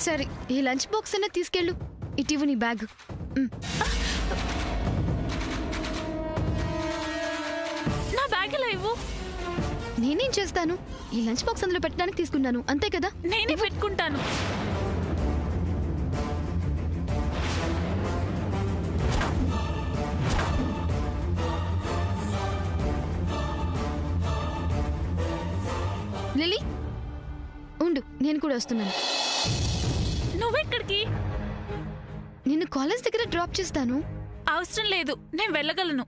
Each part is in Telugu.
సరే, ఈ లంచ్ బాక్స్ అన్న తీసుకెళ్ళు. ఇటీవు నీ బ్యాగ్. నా బ్యాగ్ ఎలా ఇవ్వు? నేనేం చేస్తాను? ఈ లంచ్ బాక్స్ అందులో పెట్టడానికి తీసుకున్నాను, అంతే కదా? నేనే పెట్టుకుంటాను. లిలీ ఉండు, నేను కూడా వస్తున్నాను. నువ్వెక్కడికి? నిన్ను కాలేజ్ దగ్గర డ్రాప్ చేస్తాను. అవసరం లేదు, నేను వెళ్ళగలను.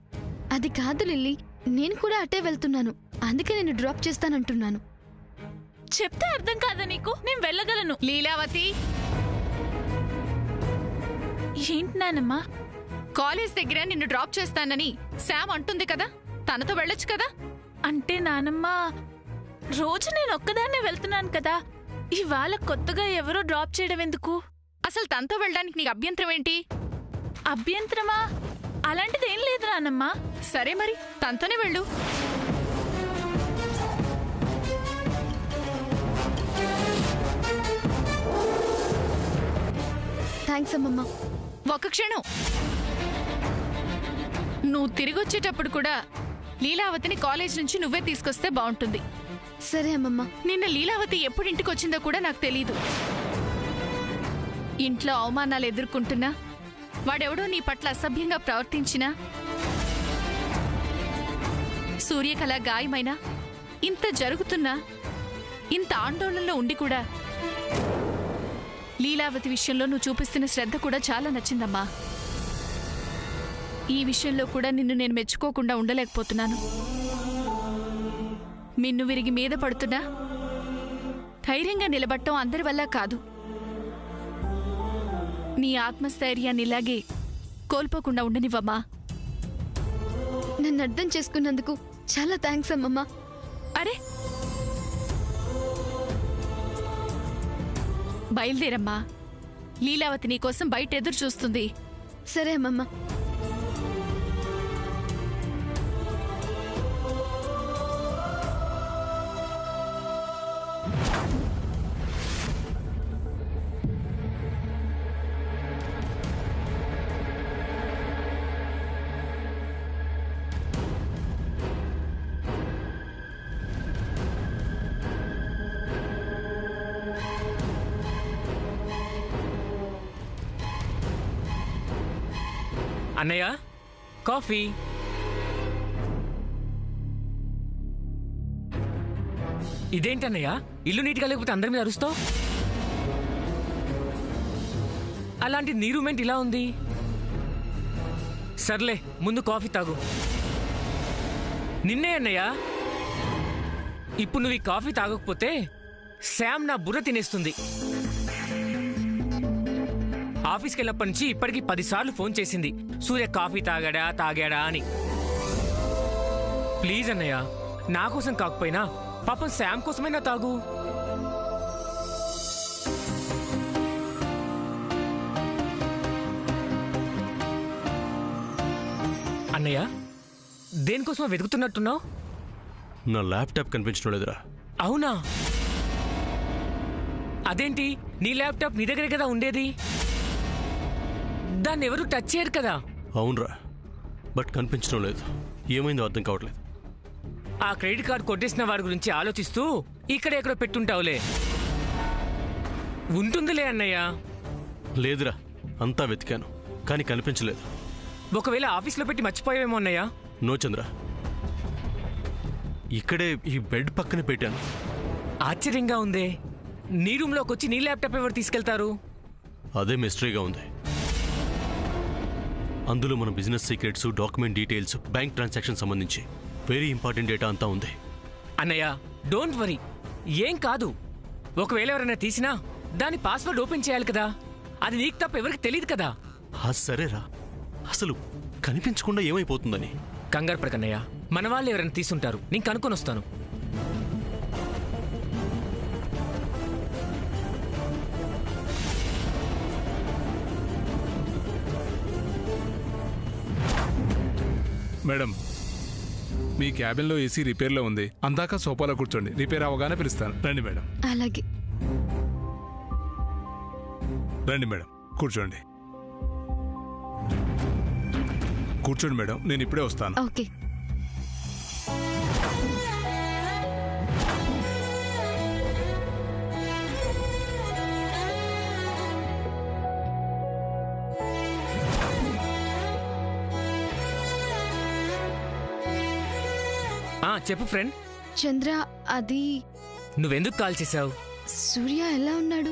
అది కాదు లిల్లీ, నేను కూడా అటే వెళ్తున్నాను, అందుకే నేను డ్రాప్ చేస్తానంటున్నాను. చెప్తే అర్థం కాదా నీకు? నేను వెళ్ళగలను. లీలావతి, ఏంటి నానమ్మా? కాలేజ్ దగ్గర నిన్ను డ్రాప్ చేస్తానని శామ్ అంటుంది కదా, తనతో వెళ్ళొచ్చు కదా. అంటే నానమ్మ, రోజు నేను ఒక్కదాన్నే వెళ్తున్నాను కదా, ఇవాళ కొత్తగా ఎవరో డ్రాప్ చేయడం ఎందుకు? అసలు తనతో వెళ్ళడానికి నీకు అభ్యంతరం ఏంటి? అభ్యంతరమా? అలాంటిదేం లేదు నానమ్మా. సరే మరి, తనతోనే వెళ్ళు. థ్యాంక్స్ అమ్మమ్మ. ఒక్క క్షణం. నువ్వు తిరిగి వచ్చేటప్పుడు కూడా లీలావతిని కాలేజ్ నుంచి నువ్వే తీసుకొస్తే బాగుంటుంది. సరే అమ్మమ్మ. నిన్న లీలావతి ఎప్పుడు ఇంటికి వచ్చిందో కూడా నాకు తెలీదు. ఇంట్లో అవమానాలు ఎదుర్కొంటున్నా, వాడెవడో నీ పట్ల అసభ్యంగా ప్రవర్తించినా, సూర్యకళ గాయమైనా, ఇంత జరుగుతున్నా, ఇంత ఆందోళనలో ఉండి కూడా లీలావతి విషయంలో నువ్వు చూపిస్తున్న శ్రద్ధ కూడా చాలా నచ్చిందమ్మా. ఈ విషయంలో కూడా నిన్ను నేను మెచ్చుకోకుండా ఉండలేకపోతున్నాను. మిన్ను విరిగి మీద పడుతున్నా ధైర్యంగా నిలబడటం అందరి వల్ల కాదు. నీ ఆత్మస్థైర్యాన్ని ఇలాగే కోల్పోకుండా ఉండనివ్వమ్మా. నన్ను అర్థం చేసుకున్నందుకు చాలా థ్యాంక్స్ అమ్మమ్మ. అరే, బయలుదేరమ్మా. లీలావతి నీకోసం బయట ఎదురు చూస్తుంది. సరే అమ్మమ్మ. అన్నయ్య, కాఫీ. ఇదేంటి అన్నయ్య, ఇల్లు నీట్గా లేకపోతే అందరి మీద అరుస్తావు? అలాంటి నీ రూమెంట్ ఇలా ఉంది. సర్లే, ముందు కాఫీ తాగు. నిన్నే అన్నయ్య, ఇప్పుడు నువ్వు ఈ కాఫీ తాగకపోతే శామ్ నా బుర్ర తినేస్తుంది. ఆఫీస్కి వెళ్ళినప్పటి నుంచి ఇప్పటికీ 10 సార్లు ఫోన్ చేసింది, సూర్య కాఫీ తాగాడా అని. ప్లీజ్ అన్నయ్య, నా కోసం కాకపోయినా పాపం శామ్ కోసమైనా తాగు. అన్నయ్య, దేనికోసం వెతుకుతున్నట్టున్నావు? నా ల్యాప్టాప్ కనిపించడం లేదురా. అవునా? అదేంటి, నీ ల్యాప్టాప్ నీ దగ్గరే కదా ఉండేది, దాన్ని ఎవరు టచ్ చేయరు కదా? అవునరా, బట్ కనిపించడం లేదు. ఏమైందో అర్థం కావట్లేదు. ఆ క్రెడిట్ కార్డు కొట్టేసిన వారి గురించి ఆలోచిస్తూ ఇక్కడ ఎక్కడో పెట్టుంటావులే. ఉంటుందిలే అన్నయ్య. లేదురా, అంతా వెతికాను కానీ కనిపించలేదు. ఒకవేళ ఆఫీస్లో పెట్టి మర్చిపోయావేమో అన్నయ్య. నో చంద్ర, ఇక్కడే ఈ బెడ్ పక్కనే పెట్టాను. ఆశ్చర్యంగా ఉందే, నీ రూమ్లోకి వచ్చి నీ ల్యాప్టాప్ ఎవరు తీసుకెళ్తారు? అదే మిస్టరీగా ఉంది. అందులో మన business secrets, document details, bank transaction సంబంధించి వెరీ ఇంపార్టెంట్ డేటా అంతా ఉంది. అన్నయ్య, డోంట్ వరీ, ఏం కాదు. ఒకవేళ ఎవరైనా తీసినా దాని పాస్వర్డ్ ఓపెన్ చేయాలి కదా, అది నీకు తప్ప ఎవరికి తెలియదు కదా. సరేరా, అసలు కనిపించకుండా ఏమైపోతుందని. కంగారు పడకన్నయ్య, మన వాళ్ళు ఎవరైనా తీసుంటారు, నేను కనుక్కొని వస్తాను. మేడం, మీ క్యాబిన్లో ఏసీ రిపేర్లో ఉంది, అందాక సోఫాలో కూర్చోండి, రిపేర్ అవగానే పిలుస్తాను. రండి మేడం. అలాగే. రండి మేడం, కూర్చోండి. కూర్చోండి మేడం, నేను ఇప్పుడే వస్తాను. ఓకే. చెప్పు ఫ్రెండ్. చంద్ర, అది నువ్వెందుకు కాల్ చేశావు? సూర్య ఎలా ఉన్నాడు?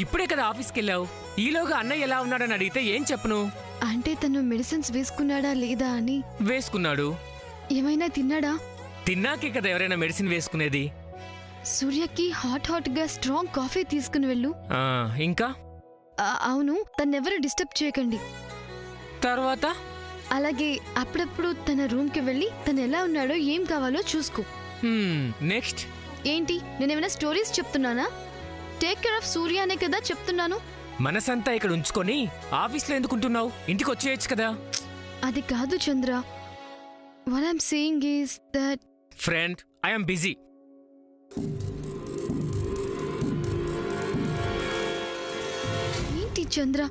ఇప్పుడే కదా ఆఫీస్కి వెళ్ళావు. ఈలోగా అన్నయ్య ఎలా ఉన్నాడని అడిగితే ఏం చెప్పను? అంటే తను మెడిసిన్స్ వేసుకున్నాడా లేదా అని. వేసుకున్నాడు. ఏమైనా తిన్నాడా? తిన్నాకే కదా ఎవరైనా మెడిసిన్ వేసుకునేది. సూర్యకి హాట్ గా స్ట్రాంగ్ కాఫీ తీసుకుని వెళ్ళు. ఇంకా అవును, తన్నెవరు డిస్టర్బ్ చేయకండి. తర్వాత అలాగే అప్పుడప్పుడు తన రూమ్ కి వెళ్ళి తను ఎలా ఉన్నాడో ఏం కావాలో చూసుకో. నెక్స్ట్ ఏంటి, నేనేమైనా స్టోరీస్ చెప్తున్నానా? టేక్ కేర్ ఆఫ్ సూర్య అనే కదా చెప్తున్నాను. మనసంతా ఇక్కడ ఉంచుకొని ఆఫీస్లో ఎందుకుంటున్నావు? ఇంటికి వచ్చేయచ్చు కదా. అది కాదు Chandra. What I'm saying is that friend, I'm busy. ఏంటి చంద్ర?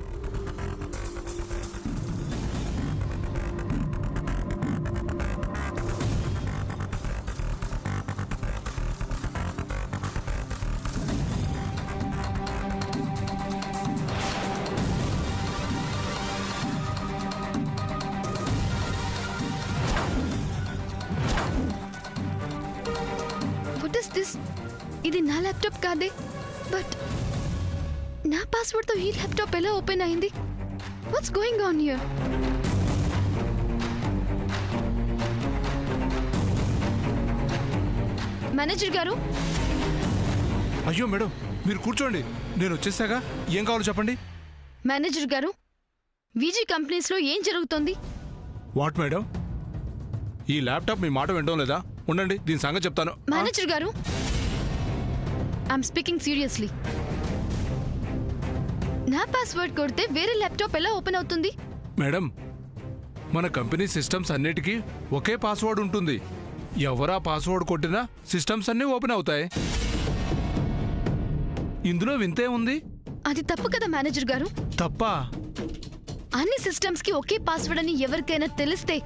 ఇది నా ల్యాప్టాప్ కాదే. బట్ నా పాస్వర్డ్ తో ఈ ల్యాప్టాప్ ఎలా ఓపెన్ అయింది? What's going on here? Manager గారు. అయ్యో మేడం, మీరు కూర్చోండి, నేను వచ్చేసాగా. ఏం కావాలో చెప్పండి. మేనేజర్ గారు, విజీ కంపెనీస్ లో ఏం జరుగుతోంది? What madam? ఈ ల్యాప్టాప్ మీ మాట వినడం లేదా? ఉండండి, దీని సంగతి చెప్తాను. మేనేజర్ గారు, ఐఎమ్ స్పీకింగ్ సీరియస్లీ. నా పాస్వర్డ్ కొడితే వేరే ల్యాప్టాప్ ఎలా ఓపెన్ అవుతుంది? మేడం, మన కంపెనీ సిస్టమ్స్ అన్నిటికీ ఒకే పాస్వర్డ్ ఉంటుంది. ఎవరా పాస్వర్డ్ కొట్టినా సిస్టమ్స్ అన్నీ ఓపెన్ అవుతాయి. ఇందులో వింతే ఉంది. అది తప్పు కదా మేనేజర్ గారు. తప్పా? అన్ని సిస్టమ్స్ కి ఒకే పాస్వర్డ్ అని ఎవరికైనా తెలిస్తే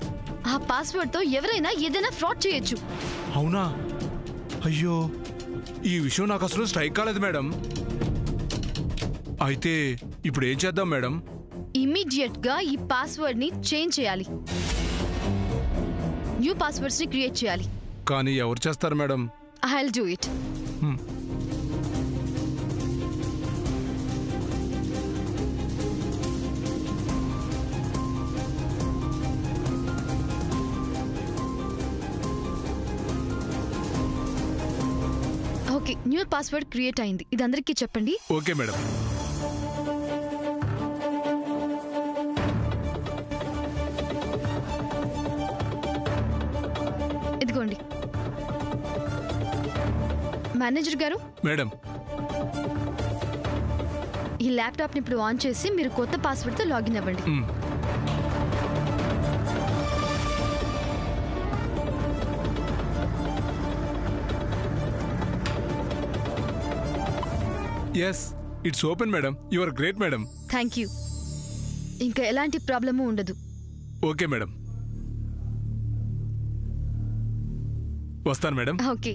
ఆ పాస్వర్డ్ తో ఎవరైనా ఏదైనా ఫ్రాడ్ చేయొచ్చు. అవునా? అయ్యో, ఈ విషయం నాకు అసలు స్ట్రైక్ కాలేదు మేడం. అయితే ఇప్పుడు ఏం చేద్దాం మేడం? ఇమ్మీడియట్ గా ఈ పాస్వర్డ్ ని చేంజ్ చేయాలి. న్యూ పాస్వర్డ్స్ ని క్రియేట్ చేయాలి. కానీ ఎవరు చేస్తారు madam? I will do it. Okay, new password create అయింది. ఇది అందరికీ చెప్పండి. Okay madam. ఇదిగోండి. మేనేజర్ గారు, మేడం, ఈ ల్యాప్టాప్ ని ఇప్పుడు ఆన్ చేసి మీరు కొత్త పాస్వర్డ్ తో లాగిన్ అవ్వండి. Yes, it's open madam. You are great madam. Thank you. ఇంకా ఎలాంటి ప్రాబ్లము ఉండదు. ఓకే మేడం, వస్తాను మేడం. ఓకే.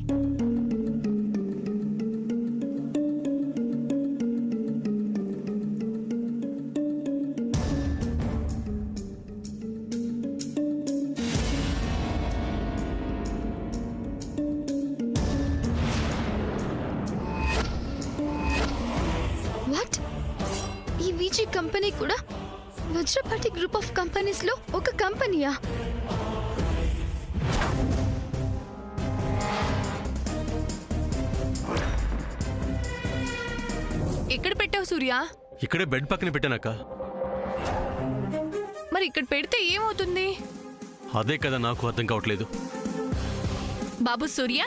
వాట్? ఈ విజీ కంపెనీ కూడా వజ్రపాటి గ్రూప్ ఆఫ్ కంపెనీస్ లో ఒక కంపెనీయా? ఎక్కడ పెట్టావు సూర్య? ఇక్కడే బెడ్ పక్కన పెట్టానక్క. మరి ఇక్కడ పెడితే ఏమవుతుంది? అదే కదా నాకు అర్థం కావట్లేదు. బాబు సూర్య,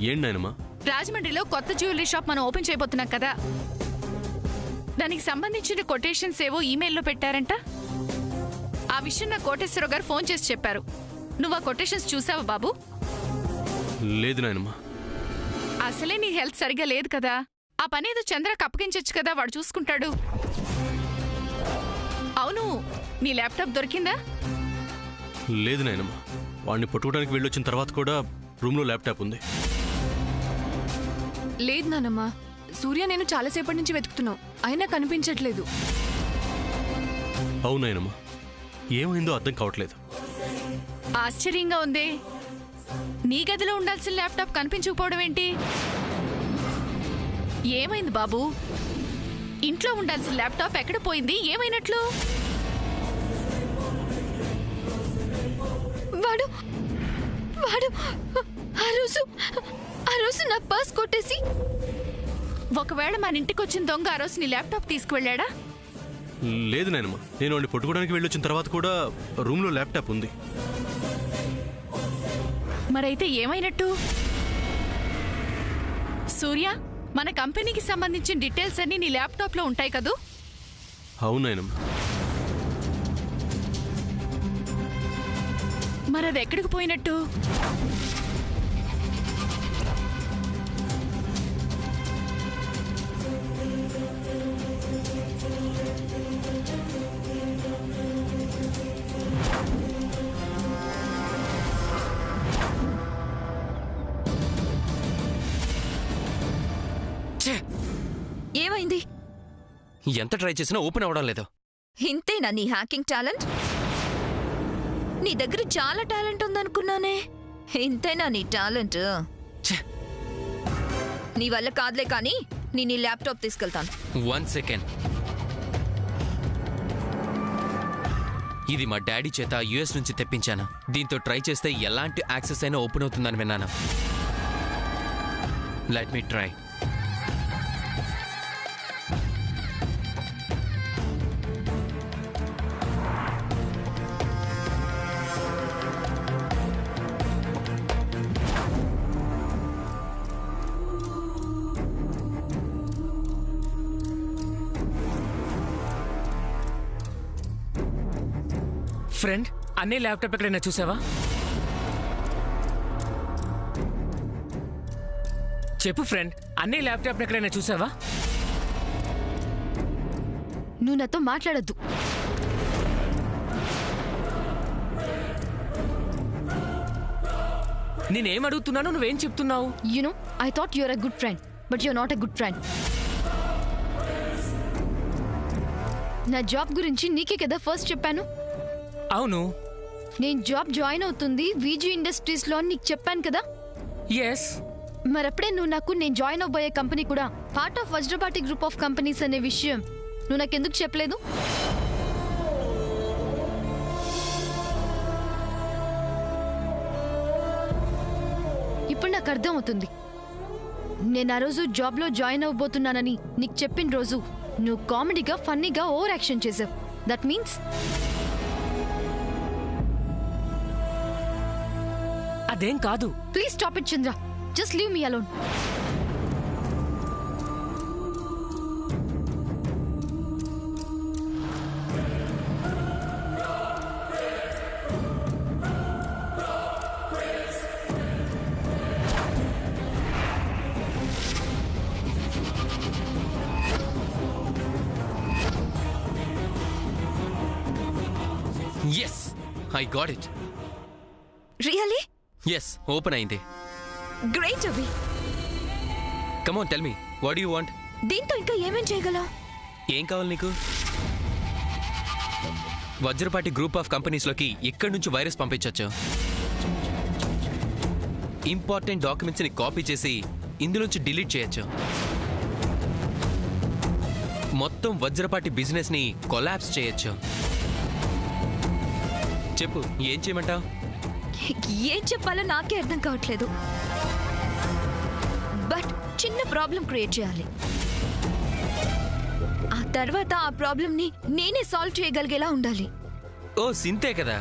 ఏంటి నాయనమ్మా? రాజమండ్రిలో కొత్త జ్యువెలరీ షాప్ మనం ఓపెన్ చేయబోతున్నాం కదా, దానికి సంబంధించిన కొటేషన్స్ ఏవో ఈమెయిల్లో పెట్టారంట. ఆ విషయం నా కోటేశ్వరరావు గారు ఫోన్ చేసి చెప్పారు. నువ్వు ఆ కొటేషన్స్ చూసావా బాబు? లేదు నాయనమ్మా. అసలే నీ హెల్త్ సరిగా లేదు కదా, ఆ పని ఏదో చంద్రకి అప్పగించొచ్చు కదా, వాడు చూసుకుంటాడు. అవును, నీ ల్యాప్టాప్ దొరికిందా? లేదు నాయనమ్మ, వాడిని పట్టుకోవడానికి వెళ్ళొచ్చిన తర్వాత కూడా రూమ్లో ల్యాప్టాప్ ఉంది. లేదు నానమ్మ, సూర్య నేను చాలాసేపటి నుంచి వెతుకుతున్నాం, అయినా కనిపించట్లేదు. అవునాయనమ్మ, ఏమైందో అర్థం కావట్లేదు. ఆశ్చర్యంగా ఉంది. నీ గదిలో ఉండాల్సిన ల్యాప్టాప్ కనిపించకపోవడం ఏంటి? ఏమైంది బాబు? ఇంట్లో ఉండాల్సిన ల్యాప్టాప్ ఎక్కడ పోయింది? ఏమైనట్లు? వాడు వాడు ఆ రోజు నా పర్స్ కొట్టేసి. ఒకవేళ మన ఇంటికి వచ్చిన దొంగ ఆ రోజు నీ ల్యాప్టాప్ తీసుకువెళ్ళాడా? లేదు నాయనమ్మ, నేను వాడిని పట్టుకోవడానికి వెళ్ళొచ్చిన తర్వాత కూడా రూమ్లో ల్యాప్టాప్ ఉంది. మరైతే ఏమైనట్టు? సూర్య, మన కంపెనీకి సంబంధించిన డీటెయిల్స్ అన్ని నీ ల్యాప్టాప్లో ఉంటాయి కదూ? అవునాయనమ్మ. మరది ఎక్కడికి పోయినట్టు? ఏమైంది? ఎంత ట్రై చేసినా ఓపెన్ అవ్వడం లేదు. ఇంతేనా నీ హ్యాకింగ్ టాలెంట్? నీ దగ్గర చాలా టాలెంట్ ఉందనుకున్నానే. ఇంతేనా నీ టాలెంట్? నీ వల్ల కాదులే కానీ నేను నీ ల్యాప్టాప్ తీసుకెళ్తాను. 1 సెకండ్. ఇది మా డాడీ చేత యుఎస్ నుంచి తెప్పించాను. దీంతో ట్రై చేస్తే ఎలాంటి యాక్సెస్ అయినా ఓపెన్ అవుతుందని విన్నాను. Let me try. ఫ్రెండ్, అన్నీ ల్యాప్టాప్ ఎక్కడైనా చూసావా? చెప్పు ఫ్రెండ్, అన్నీ ల్యాప్టాప్ ఎక్కడైనా చూసావా? నువ్వు నాతో మాట్లాడద్దు. నేనేం అడుగుతున్నాను, నువ్వేం చెప్తున్నావు? You know, I thought you're a good friend, but you're not a good friend. నా జాబ్ గురించి నీకే కదా ఫస్ట్ చెప్పాను. అవును. నేను జాబ్ జాయిన్ అవుతుంది వీజీ ఇండస్ట్రీస్ లో నీకు చెప్పాను కదా. ఎస్. మరప్పుడే నువ్వు నాకు నేను జాయిన్ అవబోయే కంపెనీ కూడా part of Vajrapati group of companies అనే విషయం నువ్వు నాకెందుకు చెప్పలేదు? ఇప్పుడు నాకు అర్థం అవుతుంది. నేను ఆ రోజు జాబ్లో జాయిన్ అవ్వబోతున్నానని నీకు చెప్పిన రోజు నువ్వు కామెడీగా ఫన్నీగా ఓవర్ యాక్షన్ చేసావు. దట్ మీన్స్ అదేం కాదు. Please stop it Chandra. Just leave me alone. Yes, I got it. Really? Yes, open అయింది. Great Abhi. Come on, tell me, what do you want? దీంతో ఇంకా ఏమేం చేయగలవు? ఏం కావాలి నీకు? వజ్రపాటి గ్రూప్ ఆఫ్ కంపెనీస్లోకి ఇక్కడి నుంచి వైరస్ పంపించవచ్చు. ఇంపార్టెంట్ డాక్యుమెంట్స్ని కాపీ చేసి ఇందులోంచి డిలీట్ చేయొచ్చు. మొత్తం వజ్రపాటి బిజినెస్ని కొలాప్స్ చేయొచ్చు. చెప్పు, ఏం చేయమంటావు? ఏం చెప్పాలో నాకే అర్థం కావట్లేదు. బట్ చిన్న ప్రాబ్లం క్రియేట్ చేయాలి. ఆ తర్వాత ఆ ప్రాబ్లంని నేనే సాల్వ్ చేయగలిగేలా ఉండాలి. ఓ, సింతే కదా.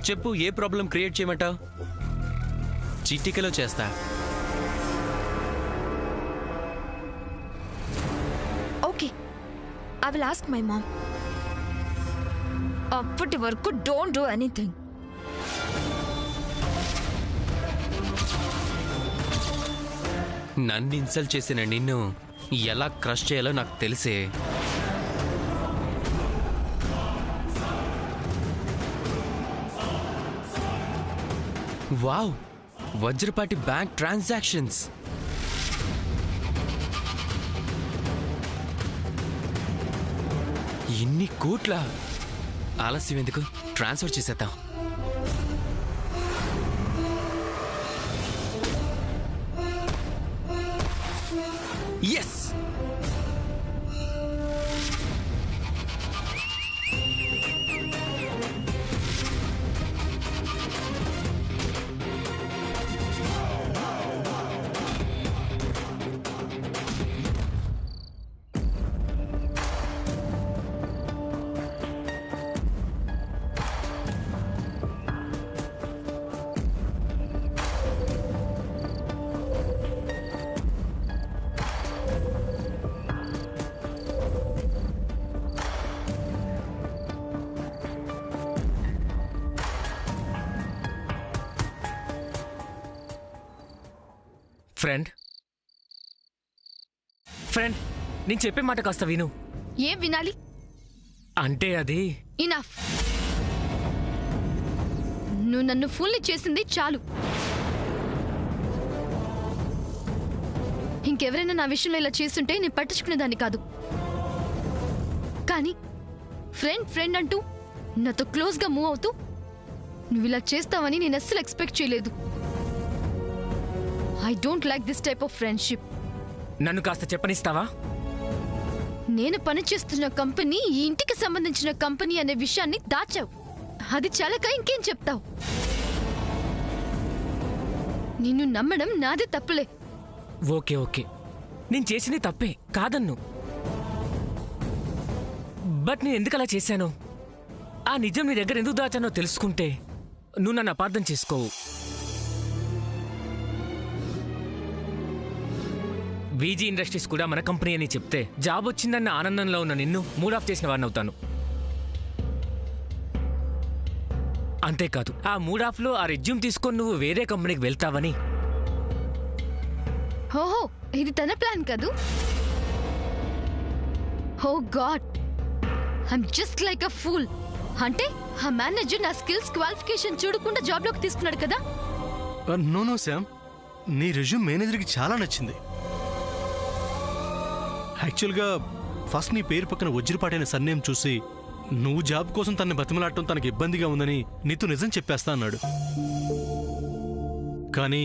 చెప్పు, ఏ ప్రాబ్లం క్రియేట్ చేయమంటావు? చిటికలో చేస్తా. Okay, I will ask my mom. అప్పటి వరకు డోంట్ డూ ఎనీథింగ్. నన్ను ఇన్సల్ట్ చేసిన నిన్ను ఎలా క్రష్ చేయాలో నాకు తెలిసే. Wow, Vajrapati bank transactions. ఇన్ని కోట్ల. ఆలస్యం ఎందుకు, ట్రాన్స్ఫర్ చేసేద్దాం. ఎస్, ఫ్రెండ్ ఫ్రెండ్ నేను చెప్పే మాట కాస్త విను. ఏం వినాలి? అంటే అది ఇనఫ్. నువ్వు నన్ను ఫుల్ని చేసింది చాలు. ఇంకెవరైనా నా విషయంలో ఇలా చేస్తుంటే నేను పట్టించుకునేదాన్ని కాదు. కానీ ఫ్రెండ్ ఫ్రెండ్ అంటూ నాతో క్లోజ్గా మూవ్ అవుతూ నువ్వు ఇలా చేస్తావని నేను అస్సలు ఎక్స్పెక్ట్ చేయలేదు. I don't like this type of friendship. నన్ను కాస్త చెప్పనిస్తావా? నేను పనిచేస్తున్న కంపెనీ ఈ ఇంటికి సంబంధించిన కంపెనీ అనే విషయాన్ని దాచావు. అది చాలక ఇంకేం చెప్తావు? నిన్ను నమ్మడం నాదే తప్పులే. ఓకే ఓకే, నేను చేసింది తప్పే కాదన్ను. బట్ నేను ఎందుకు అలా చేశాను, ఆ నిజం నీ దగ్గర ఎందుకు దాచానో తెలుసుకుంటే నువ్వు నన్ను అపార్థం చేసుకోవు. వీజీ ఇండస్ట్రీస్ కూడా మన కంపెనీ అని చెప్తే జాబ్ వచ్చిందన్న ఆనందంలో ఉన్న నిన్ను మూడ్ ఆఫ్ చేసిన వాడిని అవుతాను. అంతేకాదు, ఆ మూడ్ ఆఫ్లో ఆ రెజ్యూమ్ తీసుకొని నువ్వు వేరే కంపెనీకి వెళ్తావని. ఓహో, ఇది తన ప్లాన్ కదూ? Oh God, I'm just like a fool. అంటే ఆ మేనేజర్ నా స్కిల్స్ క్వాలిఫికేషన్ చూడకుండా జాబ్లోకి తీసుకున్నాడు కదా? నో శామ్, నీ రెజ్యూమ్ మేనేజర్కి చాలా నచ్చింది. యాక్చువల్గా ఫస్ట్ నీ పేరు పక్కన వజ్రపాటి అనే సర్నేమ్ చూసి నువ్వు జాబ్ కోసం తనని బతిమలాడటం తనకి ఇబ్బందిగా ఉందని నీతో నిజం చెప్పేస్తా అన్నాడు. కానీ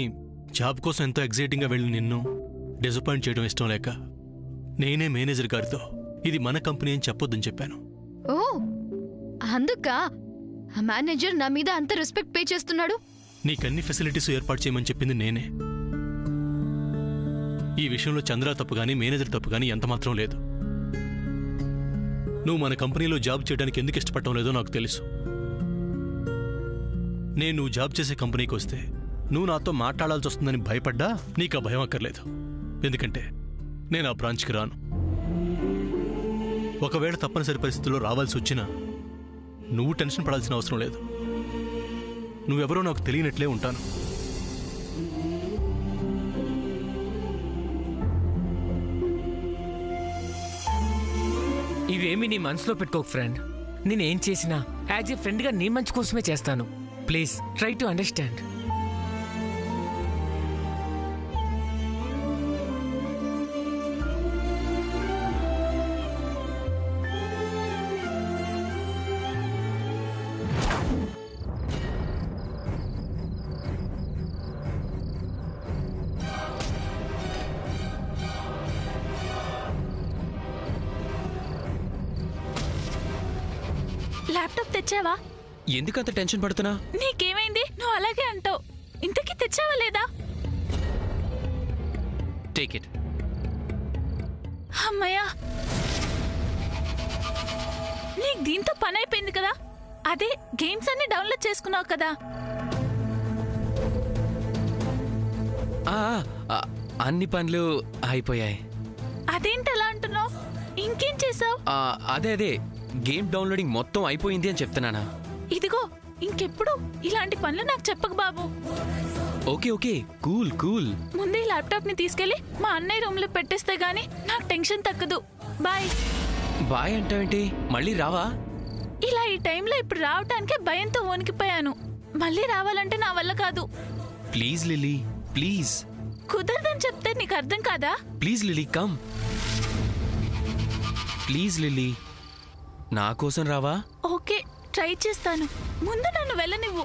జాబ్ కోసం ఎంతో ఎగ్జైటింగ్గా వెళ్ళి నిన్ను డిసప్పాయింట్ చేయడం ఇష్టం లేక నేనే మేనేజర్ గారితో ఇది మన కంపెనీ అని చెప్పొద్దని చెప్పాను. ఓ, అందుక ఆ మేనేజర్ నా మీద అంత రెస్పెక్ట్ పే చేస్తున్నాడు? నీకన్ని ఫెసిలిటీస్ ఏర్పాటు చేయమని చెప్పింది నేనే. ఈ విషయంలో చంద్ర తప్పు కానీ మేనేజర్ తప్పు కానీ ఎంతమాత్రం లేదు. నువ్వు మన కంపెనీలో జాబ్ చేయడానికి ఎందుకు ఇష్టపడటం లేదో నాకు తెలుసు. నేను నువ్వు జాబ్ చేసే కంపెనీకి వస్తే నువ్వు నాతో మాట్లాడాల్సి వస్తుందని భయపడ్డా నీకు ఆ భయం అక్కర్లేదు. ఎందుకంటే నేను ఆ బ్రాంచ్కి రాను. ఒకవేళ తప్పనిసరి పరిస్థితుల్లో రావాల్సి వచ్చినా నువ్వు టెన్షన్ పడాల్సిన అవసరం లేదు. నువ్వెవరో నాకు తెలియనట్లే ఉంటాను. ఇవేమీ నీ మనసులో పెట్టుకోకు ఫ్రెండ్. నేనేం చేసినా యాజ్ ఏ ఫ్రెండ్గా నీ మంచి కోసమే చేస్తాను. Please try to understand. Laptop తెచ్చావా? ఎందుకంత టెన్షన్ పడుతున్నా? నీకేమైంది? నువ్వు అలాగే అంటావు. ఇంతకీ తెచ్చావా లేదా? Take it. అమ్మయ్యా, నీకు దీంతో పని అయిపోయింది కదా. అదే గేమ్స్ అన్ని డౌన్లోడ్ చేసుకున్నావు కదా. అన్ని పనులు అయిపోయాయి. అదేంటి అలా అంటున్నావు? ఇంకేం చేసావు? అదే గేమ్ డౌన్లోడింగ్ మొత్తం అయిపోయింది అని చెప్తున్నానా? ఇదిగో, ఇంకెప్పుడు ఇలాంటి పనులు నాకు చెప్పకు బాబు. Okay okay cool cool. ముందే ల్యాప్టాప్ ని తీసుకెళ్లి మా అన్నయ్య రూమ్ లో పెట్టేస్తే గానీ నాకు టెన్షన్ తగ్గదు. బాయ్. బాయ్ అంటావేంటి? మళ్ళీ రావా? ఇలా ఈ టైంలో ఇప్పుడు రావటానికే భయంతో వణికిపోయాను. మళ్ళీ రావాలంటే నా వల్ల కాదు. Please lily please. కుదరదని చెప్తే నీకు అర్థం కాదా? Please lily come. Please lily నా కోసం రావా? ఓకే ట్రై చేస్తాను. ముందు నన్ను వెళ్ళనివ్వు.